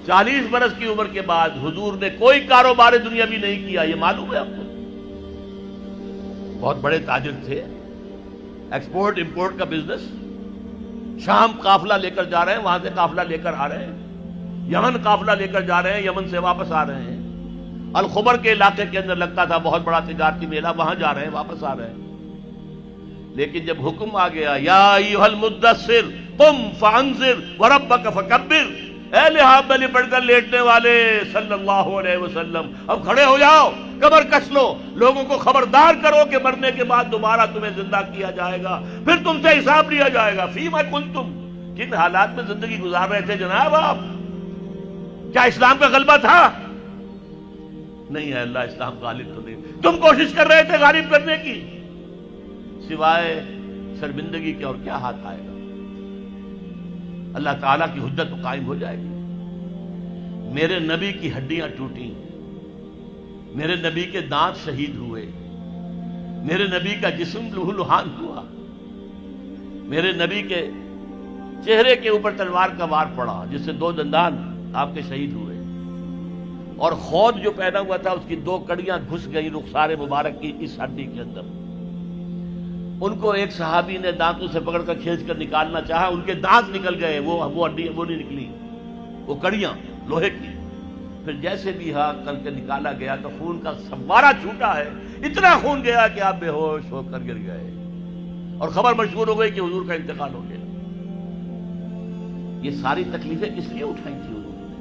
40 برس کی عمر کے بعد حضور نے کوئی کاروبار دنیاوی نہیں کیا، یہ معلوم ہے آپ کو؟ بہت بڑے تاجر تھے، ایکسپورٹ امپورٹ کا بزنس، شام قافلہ لے کر جا رہے ہیں، وہاں سے قافلہ لے کر آ رہے ہیں، یمن قافلہ لے کر جا رہے ہیں، یمن سے واپس آ رہے ہیں، الخبر کے علاقے کے اندر لگتا تھا بہت بڑا تجارتی میلہ، وہاں جا رہے ہیں، واپس آ رہے ہیں۔ لیکن جب حکم آ گیا یا ایھا المدثر قم فانذر وربک فکبر، اے لحاف میں لپٹ کر لیٹنے والے صلی اللہ علیہ وسلم، اب کھڑے ہو جاؤ، کمر کس لو، لوگوں کو خبردار کرو کہ مرنے کے بعد دوبارہ تمہیں زندہ کیا جائے گا، پھر تم سے حساب لیا جائے گا۔ فیما کنتم، کن حالات میں زندگی گزار رہے تھے جناب آپ؟ کیا اسلام کا غلبہ تھا؟ نہیں ہے اللہ، اسلام غالب تو نہیں، تم کوشش کر رہے تھے غالب کرنے کی، سوائے شرمندگی کے اور کیا ہاتھ آئے گا؟ اللہ تعالیٰ کی حجت تو قائم ہو جائے گی۔ میرے نبی کی ہڈیاں ٹوٹیں، میرے نبی کے دانت شہید ہوئے، میرے نبی کا جسم لہو لہان ہوا، میرے نبی کے چہرے کے اوپر تلوار کا وار پڑا جس سے 2 دندان آپ کے شہید ہوئے، اور خود جو پہنا ہوا تھا اس کی 2 کڑیاں گھس گئی رخسار مبارک کی اس ہڈی کے اندر۔ ان کو ایک صحابی نے دانتوں سے پکڑ کر کھینچ کر نکالنا چاہا، ان کے دانت نکل گئے، وہ ہڈی وہ نہیں نکلی، وہ کڑیاں لوہے کی۔ پھر جیسے بھی کر کے نکالا گیا تو خون کا فوارہ چھوٹا ہے، اتنا خون گیا کہ آپ بے ہوش ہو کر گر گئے، اور خبر مشہور ہو گئی کہ حضور کا انتقال ہو گیا۔ یہ ساری تکلیفیں کس لیے اٹھائی تھی حضور نے؟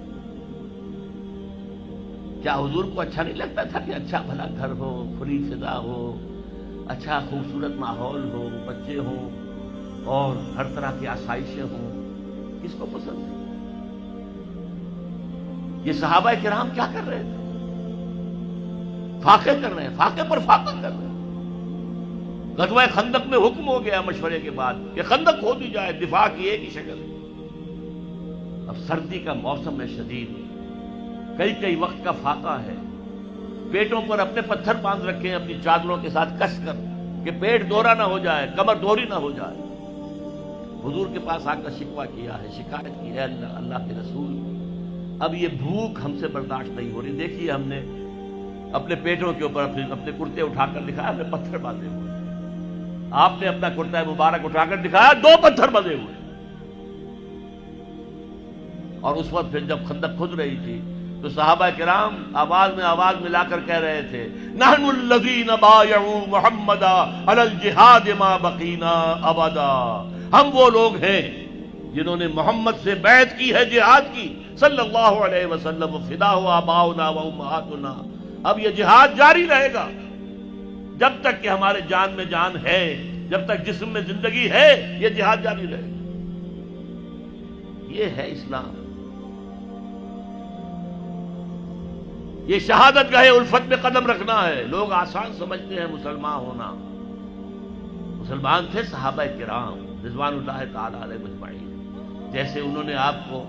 کیا حضور کو اچھا نہیں لگتا تھا کہ اچھا بھلا گھر ہو، کھلی فضا ہو، اچھا خوبصورت ماحول ہو، بچے ہوں اور ہر طرح کی آسائشیں ہوں؟ کس کو پسند ہے؟ یہ صحابہ کرام کیا کر رہے تھے؟ فاقے کر رہے ہیں، فاقے پر فاقہ کر رہے ہیں۔ غزوہ خندق میں حکم ہو گیا مشورے کے بعد کہ خندق کھود دی جائے، دفاع کی ایک ہی شکل ہے۔ اب سردی کا موسم ہے شدید، کئی وقت کا فاقہ ہے، پیٹوں پر اپنے پتھر باندھ رکھے ہیں اپنی چادروں کے ساتھ کس کر کہ پیٹ دوہرا نہ ہو جائے، کمر دوہری نہ ہو جائے۔ حضور کے پاس آ کر شکوہ کیا ہے، شکایت کی ہے، اللہ کے رسول اب یہ بھوک ہم سے برداشت نہیں ہو رہی، دیکھیے ہم نے اپنے پیٹوں کے اوپر اپنے کرتے اٹھا کر دکھایا، ہم نے پتھر باندھے ہوئے، آپ نے اپنا کرتا مبارک اٹھا کر دکھایا، 2 پتھر بندھے ہوئے۔ اور اس وقت پھر جب خندق کھد رہی تھی تو صحابہ کرام آواز میں آواز ملا کر کہہ رہے تھے نحن الذین بایعوا محمدا علی الجہاد ما بقینا ابدا، ہم وہ لوگ ہیں جنہوں نے محمد سے بیعت کی ہے جہاد کی صلی اللہ علیہ وسلم، فدا ہو آباؤنا و امہاتنا، اب یہ جہاد جاری رہے گا جب تک کہ ہمارے جان میں جان ہے، جب تک جسم میں زندگی ہے، یہ جہاد جاری رہے گا۔ یہ ہے اسلام، یہ شہادت گاہ الفت میں قدم رکھنا ہے۔ لوگ آسان سمجھتے ہیں مسلمان ہونا، مسلمان تھے صحابہ کرام رضوان اللہ تعالی علیہ مجمعین، جیسے انہوں نے آپ کو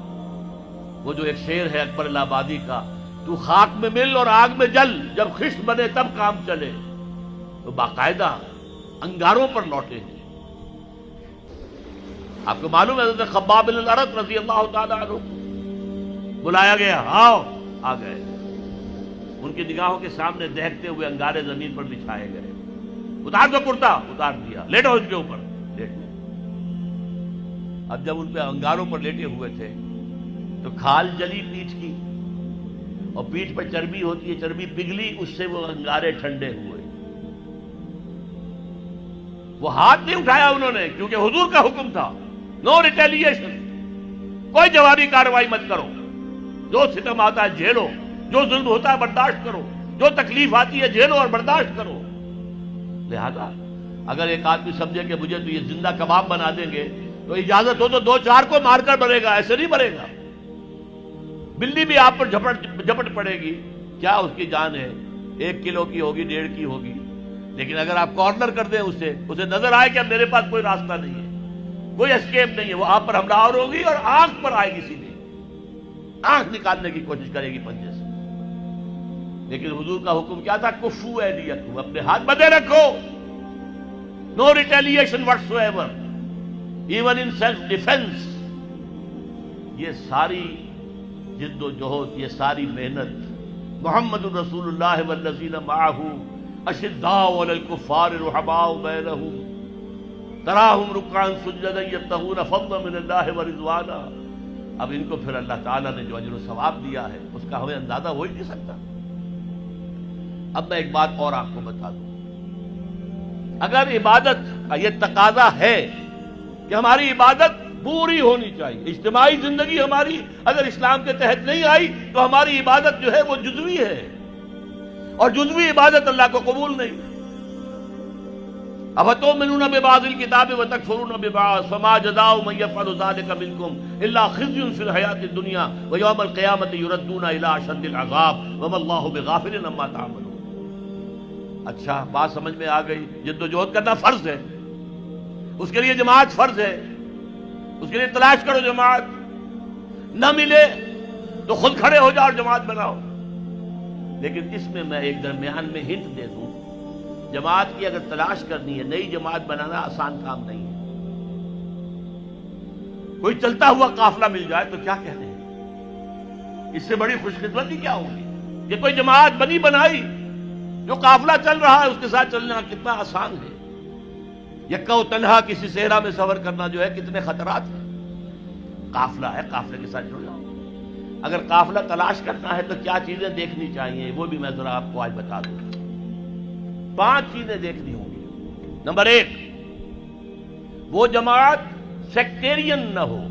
وہ جو ایک شعر ہے اکبر الہ آبادی کا، تو خاک میں مل اور آگ میں جل، جب خشت بنے تب کام چلے، تو باقاعدہ انگاروں پر لوٹے ہیں۔ آپ کو معلوم ہے حضرت خباب بن الارت رضی اللہ تعالی عنہ بلایا گیا، آؤ، آ گئے، ان کی نگاہوں کے سامنے دہکتے ہوئے انگارے زمین پر بچھائے گئے، اتار دو کرتا، اتار دیا، لیٹو ان کے اوپر، لیٹ گئے۔ اب جب ان پہ انگاروں پر لیٹے ہوئے تھے تو کھال جلی پیٹھ کی، اور پیٹھ پر چربی ہوتی ہے، چربی پگھلی، اس سے وہ انگارے ٹھنڈے ہوئے۔ وہ ہاتھ نہیں اٹھایا انہوں نے، کیونکہ حضور کا حکم تھا نو ریٹیلیشن، کوئی جوابی کارروائی مت کرو، جو ستم آتا ہے جھیلو، جو ظلم ہوتا ہے برداشت کرو، جو تکلیف آتی ہے جھیلو اور برداشت کرو۔ لہذا اگر ایک آدمی سمجھے کہ مجھے تو یہ زندہ کباب بنا دیں گے تو اجازت ہو تو 2-4 کو مار کر مرے گا، ایسے نہیں مرے گا۔ بلی بھی آپ پر جھپٹ پڑے گی، کیا اس کی جان ہے، 1 کلو کی ہوگی، 1.5 کی ہوگی، لیکن اگر آپ کارنر کر دیں اسے نظر آئے کہ اب میرے پاس کوئی راستہ نہیں ہے، کوئی اسکیپ نہیں ہے، وہ آپ پر حملہ آور ہوگی اور آنکھ پر آئے گی، سیدھی آنکھ نکالنے کی کوشش کرے گی پنجے سے۔ لیکن حضور کا حکم کیا تھا؟ کفو ایدیکم، اپنے ہاتھ بندھے رکھو، no retaliation whatsoever, even in self defence. یہ ساری جد و جہد، یہ ساری محنت، محمد الرسول اللہ والذین معہ اشداء علی الکفار رحماء بینہم تراہم رکعا سجدا یبتغون فضلا من اللہ ورضوانا. اب ان کو پھر اللہ تعالیٰ نے جو اجر و ثواب دیا ہے اس کا ہمیں اندازہ ہو ہی نہیں سکتا. اب میں ایک بات اور آپ کو بتا دوں، اگر عبادت کا یہ تقاضا ہے کہ ہماری عبادت پوری ہونی چاہیے، اجتماعی زندگی ہماری اگر اسلام کے تحت نہیں آئی تو ہماری عبادت جو ہے وہ جزوی ہے، اور جزوی عبادت اللہ کو قبول نہیں. افتؤمنون ببعض الکتاب وتکفرون ببعض فما جزاء من یفعل ذلک منکم الا خزی فی الحیاۃ الدنیا ویوم القیامۃ یردون الی اشد العذاب وما اللہ بغافل عما تعملون. اچھا بات سمجھ میں آ گئی. جد و جہد کرنا فرض ہے، اس کے لیے جماعت فرض ہے، اس کے لیے تلاش کرو جماعت، نہ ملے تو خود کھڑے ہو جاؤ اور جماعت بناؤ. لیکن اس میں میں ایک درمیان میں ہنٹ دے دوں، جماعت کی اگر تلاش کرنی ہے، نئی جماعت بنانا آسان کام نہیں ہے. کوئی چلتا ہوا قافلہ مل جائے تو کیا کہتے ہیں، اس سے بڑی خوش قسمتی کیا ہوگی کہ کوئی جماعت بنی بنائی، جو قافلہ چل رہا ہے اس کے ساتھ چلنا کتنا آسان ہے. یکا و تنہا کسی صحرا میں سفر کرنا جو ہے کتنے خطرات ہیں. قافلہ ہے، قافلے کے ساتھ جڑ جاؤ. اگر قافلہ تلاش کرنا ہے تو کیا چیزیں دیکھنی چاہیے وہ بھی میں ذرا آپ کو آج بتا دوں. 5 چیزیں دیکھنی ہوں گی. نمبر 1، وہ جماعت سیکٹیرین نہ ہو،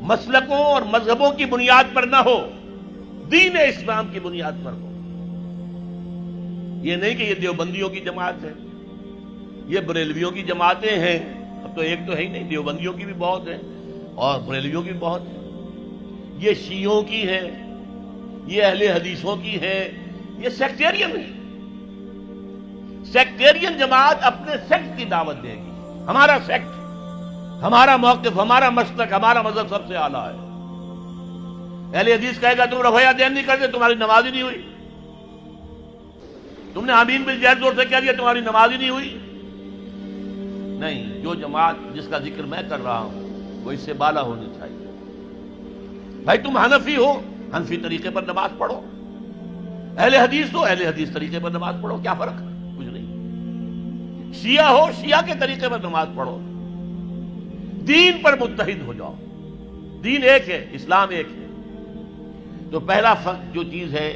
مسلکوں اور مذہبوں کی بنیاد پر نہ ہو، دین اسلام کی بنیاد پر ہو. یہ نہیں کہ یہ دیوبندیوں کی جماعت ہے، یہ بریلویوں کی جماعتیں ہیں. اب تو ایک تو ہے ہی نہیں، دیوبندیوں کی بھی بہت ہیں اور بریلویوں کی بہت ہیں. یہ شیعوں کی ہیں، یہ اہل حدیثوں کی ہیں، یہ سیکٹیرین ہے. سیکٹیرین جماعت اپنے سیکٹ کی دعوت دے گی. ہمارا سیکٹ، ہمارا موقف، ہمارا مسلک، ہمارا مذہب سب سے اعلیٰ ہے. اہل حدیث کہے گا تم رفع دین نہیں کرتے، تمہاری نماز ہی نہیں ہوئی. تم نے آمین بالجہر زور سے کہہ دیا، تمہاری نماز ہی نہیں ہوئی. نہیں، جو جماعت جس کا ذکر میں کر رہا ہوں وہ اس سے بالا ہونی چاہیے. بھائی تم حنفی ہو، حنفی طریقے پر نماز پڑھو. اہل حدیث ہو، اہل حدیث طریقے پر نماز پڑھو. کیا فرق ہے؟ کچھ نہیں. شیعہ ہو، شیعہ کے طریقے پر نماز پڑھو. دین پر متحد ہو جاؤ. دین ایک ہے، اسلام ایک ہے. تو پہلا فرق جو چیز ہے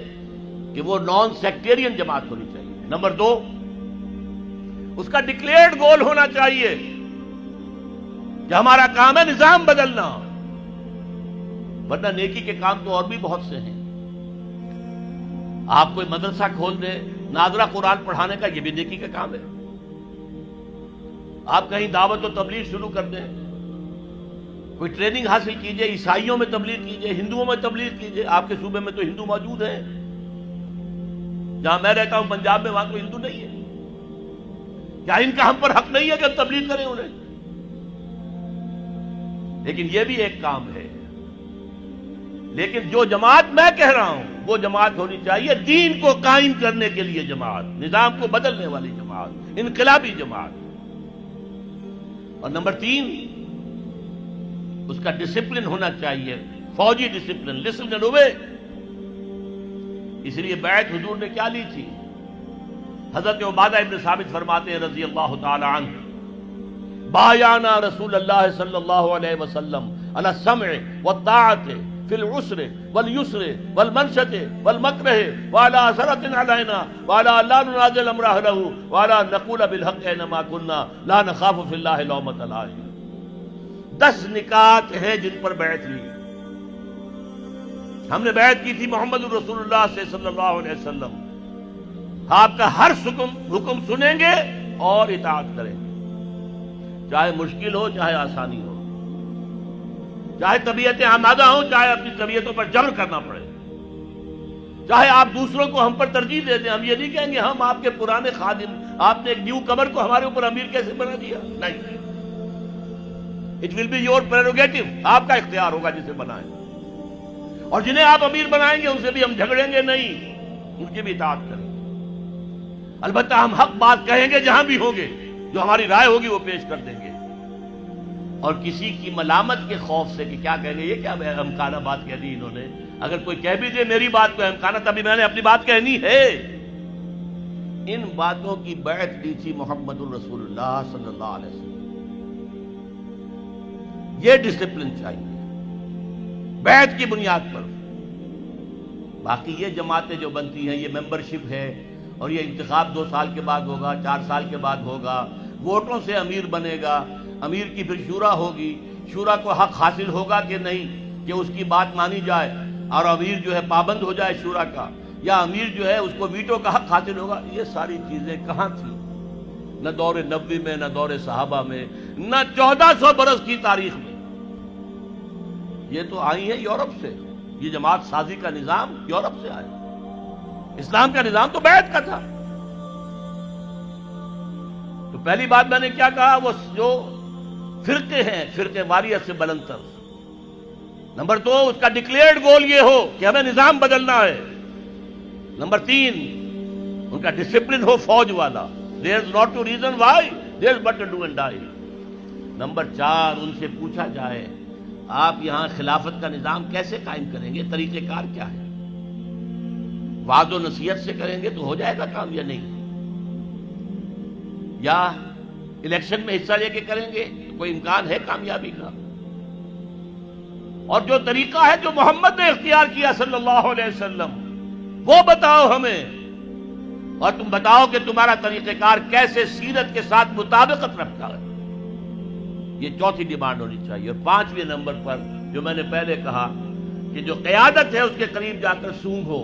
کہ وہ نان سیکٹیرین جماعت ہونی چاہیے. نمبر 2، اس کا ڈکلیئرڈ گول ہونا چاہیے کہ ہمارا کام ہے نظام بدلنا، ورنہ نیکی کے کام تو اور بھی بہت سے ہیں. آپ کوئی مدرسہ کھول دیں، ناظرہ قرآن پڑھانے کا، یہ بھی نیکی کا کام ہے. آپ کہیں دعوت و تبلیغ شروع کر دیں، کوئی ٹریننگ حاصل کیجئے، عیسائیوں میں تبلیغ کیجئے، ہندوؤں میں تبلیغ کیجئے. آپ کے صوبے میں تو ہندو موجود ہیں، جہاں میں رہتا ہوں پنجاب میں، وہاں تو ہندو نہیں ہے. کیا ان کا ہم پر حق نہیں ہے کہ ہم تبلیغ کریں انہیں؟ لیکن یہ بھی ایک کام ہے. لیکن جو جماعت میں کہہ رہا ہوں وہ جماعت ہونی چاہیے دین کو قائم کرنے کے لیے جماعت، نظام کو بدلنے والی جماعت، انقلابی جماعت. اور نمبر 3، اس کا ڈسپلن ہونا چاہیے، فوجی ڈسپلن، لسن اینڈ اوبے. اس لیے بیعت حضور نے کیا لی تھی؟ حضرت عبادہ ابن ثابت فرماتے ہیں رضی اللہ تعالی عنہ، بایعنا رسول اللہ صلی اللہ علیہ وسلم علی السمع والطاعۃ فی العسر والیسر والمنشط والمکرہ وعلی اثرۃ علینا وعلی لا ننازل امرہ لہ وعلی نقول بالحق اینما کنا لا نخاف فی اللہ لومۃ لائم. 10 نکات ہیں جن پر بیعت لی. ہم نے بیعت کی تھی محمد الرسول اللہ سے صلی اللہ علیہ وسلم. آپ کا ہر حکم سنیں گے اور اطاعت کریں گے، چاہے مشکل ہو چاہے آسانی ہو، چاہے طبیعتیں آمادہ ہوں چاہے اپنی طبیعتوں پر جبر کرنا پڑے، چاہے آپ دوسروں کو ہم پر ترجیح دے دیں. ہم یہ نہیں کہیں گے ہم آپ کے پرانے خادم، آپ نے ایک نیو کمر کو ہمارے اوپر امیر کیسے بنا دیا. نہیں، it will be your prerogative. آپ کا اختیار ہوگا جسے بنائیں، اور جنہیں آپ امیر بنائیں گے ان سے بھی ہم جھگڑیں گے نہیں، ان کی بھی اطاعت کریں گے. البتہ ہم حق بات کہیں گے جہاں بھی ہوں گے، جو ہماری رائے ہوگی وہ پیش کر دیں گے. اور کسی کی ملامت کے خوف سے کہ کیا کہیں گے، یہ کیا احمقانہ بات کہہ دی انہوں نے، اگر کوئی کہہ بھی دے میری بات کو احمقانہ، تبھی میں نے اپنی بات کہنی ہے. ان باتوں کی بیعت لی تھی محمد الرسول اللہ صلی اللہ علیہ وسلم. یہ ڈسپلن چاہیے بیعت کی بنیاد پر. باقی یہ جماعتیں جو بنتی ہیں، یہ ممبرشپ ہے اور یہ انتخاب 2 سال کے بعد ہوگا، 4 سال کے بعد ہوگا، ووٹوں سے امیر بنے گا، امیر کی پھر شورا ہوگی، شورا کو حق حاصل ہوگا کہ نہیں کہ اس کی بات مانی جائے اور امیر جو ہے پابند ہو جائے شورا کا، یا امیر جو ہے اس کو ویٹو کا حق حاصل ہوگا. یہ ساری چیزیں کہاں تھیں؟ نہ دور نبوی میں، نہ دور صحابہ میں، نہ 1400 برس کی تاریخ میں. یہ تو آئی ہے یورپ سے. یہ جماعت سازی کا نظام یورپ سے آیا. اسلام کا نظام تو بیعت کا تھا. تو پہلی بات میں نے کیا کہا، وہ جو فرقے ہیں، فرقے واریت سے بلند تر. نمبر 2، اس کا ڈکلیئرڈ گول یہ ہو کہ ہمیں نظام بدلنا ہے. نمبر 3، ان کا ڈسپلن ہو فوج والا. there is not to reason why, there is but to do and die. Number 4، ان سے پوچھا جائے آپ یہاں خلافت کا نظام کیسے قائم کریں گے، طریقہ کار کیا ہے؟ وعد و نصیحت سے کریں گے تو ہو جائے گا کام یا نہیں؟ یا الیکشن میں حصہ لے کے کریں گے تو کوئی امکان ہے کامیابی کا؟ اور جو طریقہ ہے جو محمد نے اختیار کیا صلی اللہ علیہ وسلم، وہ بتاؤ ہمیں، اور تم بتاؤ کہ تمہارا طریقہ کار کیسے سیرت کے ساتھ مطابقت رکھتا ہے. یہ چوتھی ڈیمانڈ ہونی چاہیے. اور 5ویں نمبر پر جو میں نے پہلے کہا کہ جو قیادت ہے اس کے قریب جا کر سونگ ہو.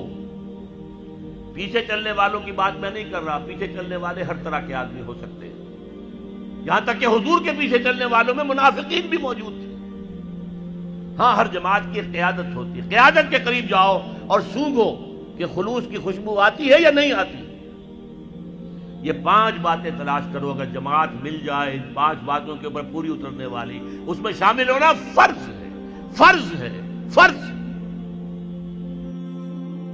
پیچھے چلنے والوں کی بات میں نہیں کر رہا، پیچھے چلنے والے ہر طرح کے آدمی ہو سکتے ہیں، یہاں تک کہ حضور کے پیچھے چلنے والوں میں منافقین بھی موجود تھے. ہاں، ہر جماعت کی ایک قیادت ہوتی ہے. قیادت کے قریب جاؤ اور سونگو کہ خلوص کی خوشبو آتی ہے یا نہیں آتی. یہ 5 باتیں تلاش کرو. اگر جماعت مل جائے ان 5 باتوں کے اوپر پوری اترنے والی، اس میں شامل ہونا فرض ہے، فرض ہے، فرض ہے.